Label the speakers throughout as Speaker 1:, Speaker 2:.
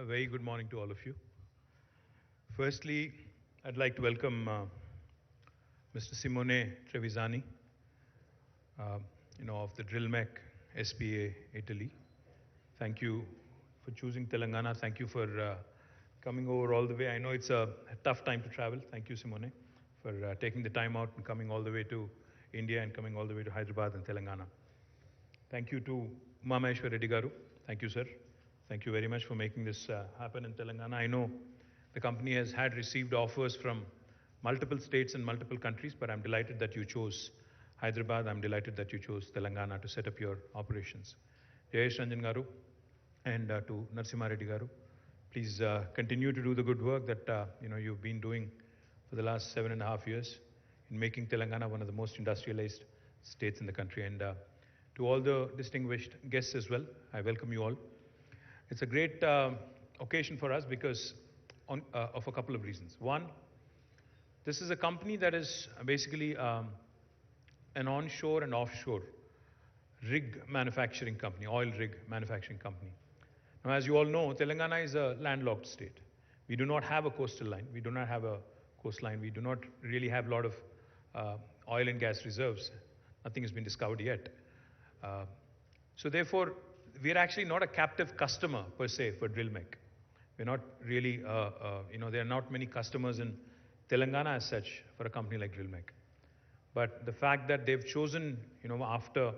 Speaker 1: A very good morning to all of you. Firstly, I'd like to welcome Mr. Simone Trevisani, of the Drill Mech SpA Italy. Thank you for choosing Telangana. Thank you for coming over all the way. I know it's a tough time to travel. Thank you, Simone, for taking the time out and coming all the way to India and coming all the way to Hyderabad and Telangana. Thank you to Umameshwar Reddy Garu. Thank you, sir. Thank you very much for making this happen in Telangana. I know the company has had received offers from multiple states and multiple countries, but I'm delighted that you chose Hyderabad. I'm delighted that you chose Telangana to set up your operations. Jayesh Ranjan Garu and to Narasimha Reddy Garu, please continue to do the good work that you've been doing for the last 7.5 years in making Telangana one of the most industrialized states in the country. And to all the distinguished guests as well, I welcome you all. It's a great occasion for us because of a couple of reasons. One, this is a company that is basically an onshore and offshore rig manufacturing company, oil rig manufacturing company. Now, as you all know, Telangana is a landlocked state. We do not have a coastal line. We do not have a coastline. We do not really have a lot of oil and gas reserves. Nothing has been discovered yet. So therefore, we are actually not a captive customer per se for Drill Mech. We're not really, there are not many customers in Telangana as such for a company like Drill Mech. But the fact that they've chosen, after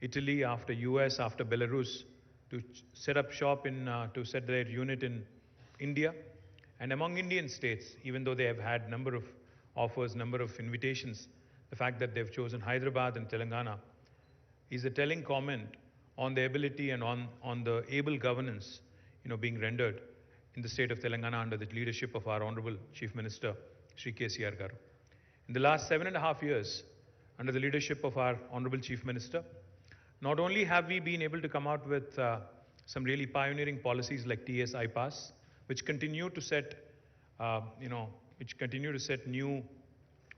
Speaker 1: Italy, after US, after Belarus, to set up shop to set their unit in India, and among Indian states, even though they have had number of offers, number of invitations, the fact that they've chosen Hyderabad and Telangana is a telling comment on the ability and on the able governance, being rendered in the state of Telangana under the leadership of our Honorable Chief Minister, Shri KTR Garu. In the last 7.5 years, under the leadership of our Honorable Chief Minister, not only have we been able to come out with some really pioneering policies like TS iPass, which continue to set, new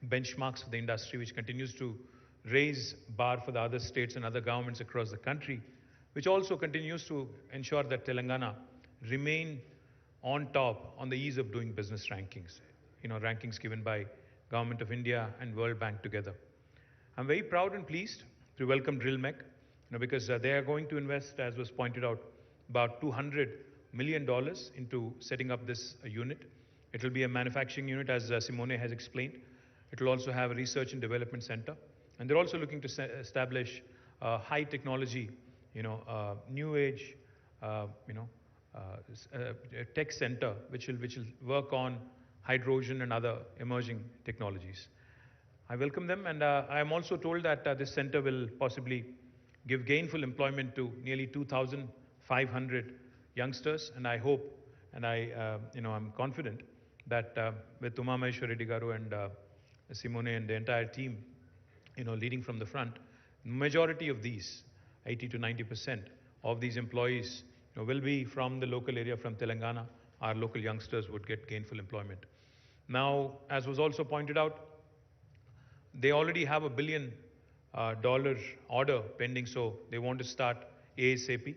Speaker 1: benchmarks for the industry, which continues to raise bar for the other states and other governments across the country, which also continues to ensure that Telangana remain on top on the ease of doing business rankings, rankings given by Government of India and World Bank together. I'm very proud and pleased to welcome Drill Mech, because they are going to invest, as was pointed out, about $200 million into setting up this unit. It will be a manufacturing unit, as Simone has explained. It will also have a research and development center. And they're also looking to establish a high technology, new age, tech center, which will work on hydrogen and other emerging technologies. I welcome them, and I am also told that this center will possibly give gainful employment to nearly 2,500 youngsters, and I hope, and I'm confident that with Umameshwar Reddy Garu and Simone and the entire team, leading from the front, majority of these, 80 to 90% of these employees, will be from the local area, from Telangana. Our local youngsters would get gainful employment. Now, as was also pointed out, they already have $1 billion order pending, so they want to start ASAP.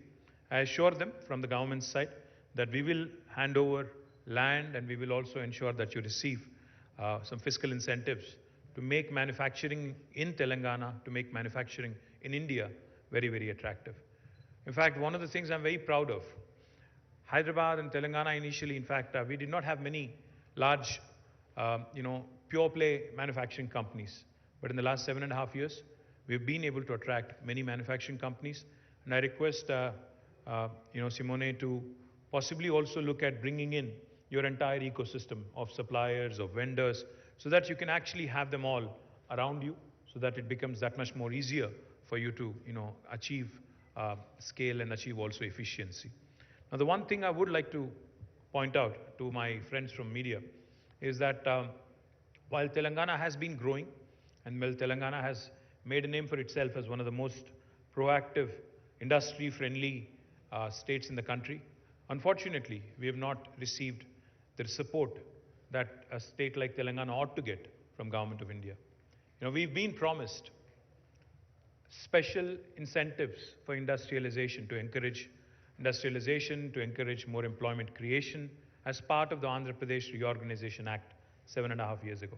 Speaker 1: I assure them from the government side that we will hand over land, and we will also ensure that you receive some fiscal incentives to make manufacturing in Telangana, to make manufacturing in India very, very attractive. In fact, one of the things I'm very proud of, Hyderabad and Telangana initially, in fact, we did not have many large, pure play manufacturing companies. But in the last 7.5 years, we've been able to attract many manufacturing companies. And I request, Simone, to possibly also look at bringing in your entire ecosystem of suppliers, of vendors, so that you can actually have them all around you, so that it becomes that much more easier for you to, achieve scale and achieve also efficiency. Now, the one thing I would like to point out to my friends from media is that while Telangana has been growing, and while Telangana has made a name for itself as one of the most proactive, industry-friendly states in the country, unfortunately, we have not received the support that a state like Telangana ought to get from Government of India. We've been promised special incentives for industrialization to encourage industrialization, to encourage more employment creation as part of the Andhra Pradesh Reorganization Act 7.5 years ago.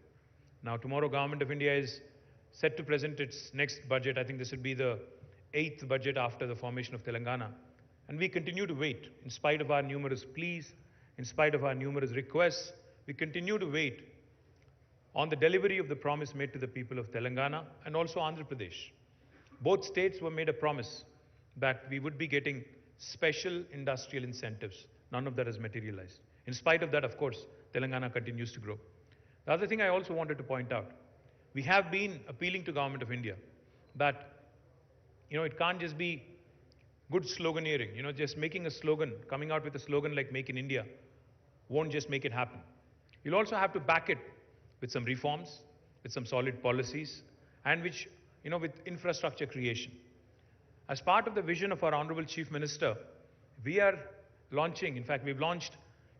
Speaker 1: Now, tomorrow, Government of India is set to present its next budget. I think this will be the 8th budget after the formation of Telangana. And we continue to wait, in spite of our numerous pleas, in spite of our numerous requests, we continue to wait on the delivery of the promise made to the people of Telangana and also Andhra Pradesh. Both states were made a promise that we would be getting special industrial incentives. None of that has materialized. In spite of that, of course, Telangana continues to grow. The other thing I also wanted to point out, we have been appealing to Government of India that, it can't just be good sloganeering, just making a slogan, coming out with a slogan like Make in India won't just make it happen. You'll also have to back it with some reforms, with some solid policies, and with infrastructure creation. As part of the vision of our Honorable Chief Minister, we are launching, in fact, we've launched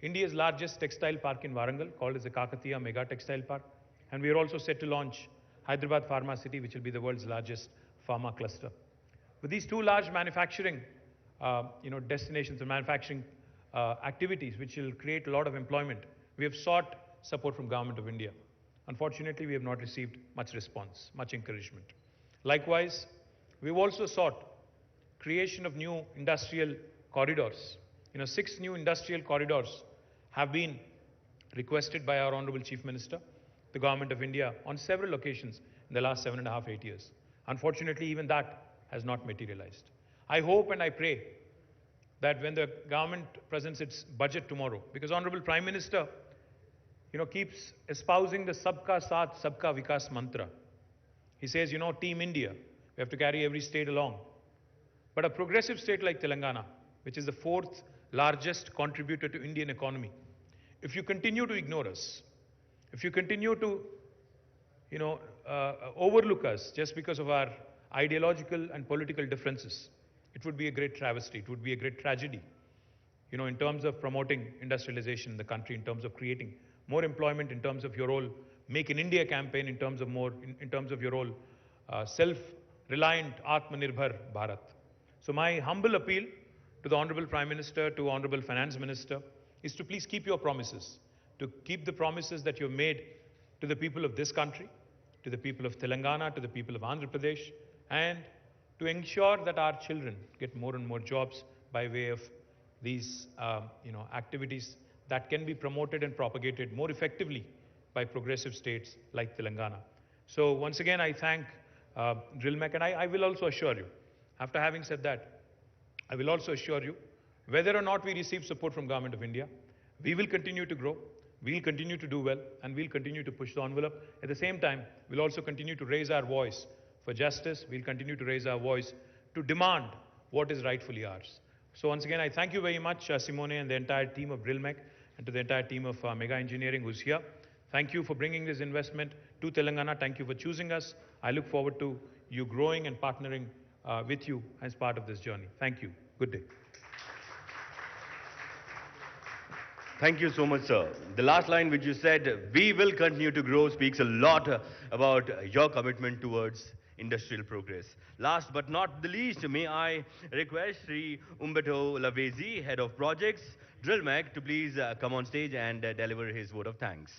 Speaker 1: India's largest textile park in Warangal, called as the Kakatiya Mega Textile Park. And we are also set to launch Hyderabad Pharma City, which will be the world's largest pharma cluster. With these two large manufacturing, destinations and manufacturing activities, which will create a lot of employment, we have sought support from Government of India. Unfortunately, we have not received much response, much encouragement. Likewise, we've also sought creation of new industrial corridors. 6 new industrial corridors have been requested by our Honorable Chief Minister, the Government of India, on several occasions in the last 7.5, 8 years. Unfortunately, even that has not materialized. I hope and I pray that when the government presents its budget tomorrow, because Honorable Prime Minister, keeps espousing the Sabka Saath, Sabka Vikas mantra. He says, Team India, we have to carry every state along. But a progressive state like Telangana, which is the 4th largest contributor to Indian economy, if you continue to ignore us, if you continue to, overlook us just because of our ideological and political differences, it would be a great travesty. It would be a great tragedy, in terms of promoting industrialization in the country, in terms of creating more employment, in terms of your whole Make in India campaign, in terms of your whole self-reliant Atmanirbhar Bharat. So my humble appeal to the Honorable Prime Minister, to Honorable Finance Minister, is to please keep your promises, to keep the promises that you've made to the people of this country, to the people of Telangana, to the people of Andhra Pradesh, and to ensure that our children get more and more jobs by way of these, activities that can be promoted and propagated more effectively by progressive states like Telangana. So once again, I thank DrillMech, and I will also assure you, after having said that, I will also assure you, whether or not we receive support from Government of India, we will continue to grow, we'll continue to do well, and we'll continue to push the envelope. At the same time, we'll also continue to raise our voice for justice. We'll continue to raise our voice to demand what is rightfully ours. So once again, I thank you very much, Simone, and the entire team of DrillMech, and to the entire team of Mega Engineering who's here. Thank you for bringing this investment to Telangana. Thank you for choosing us. I look forward to you growing and partnering with you as part of this journey. Thank you. Good day.
Speaker 2: Thank you so much, sir. The last line which you said, we will continue to grow, speaks a lot about your commitment towards industrial progress. Last but not the least, may I request Sri Umberto Lavesi, Head of Projects, DrillMech, to please come on stage and deliver his vote of thanks.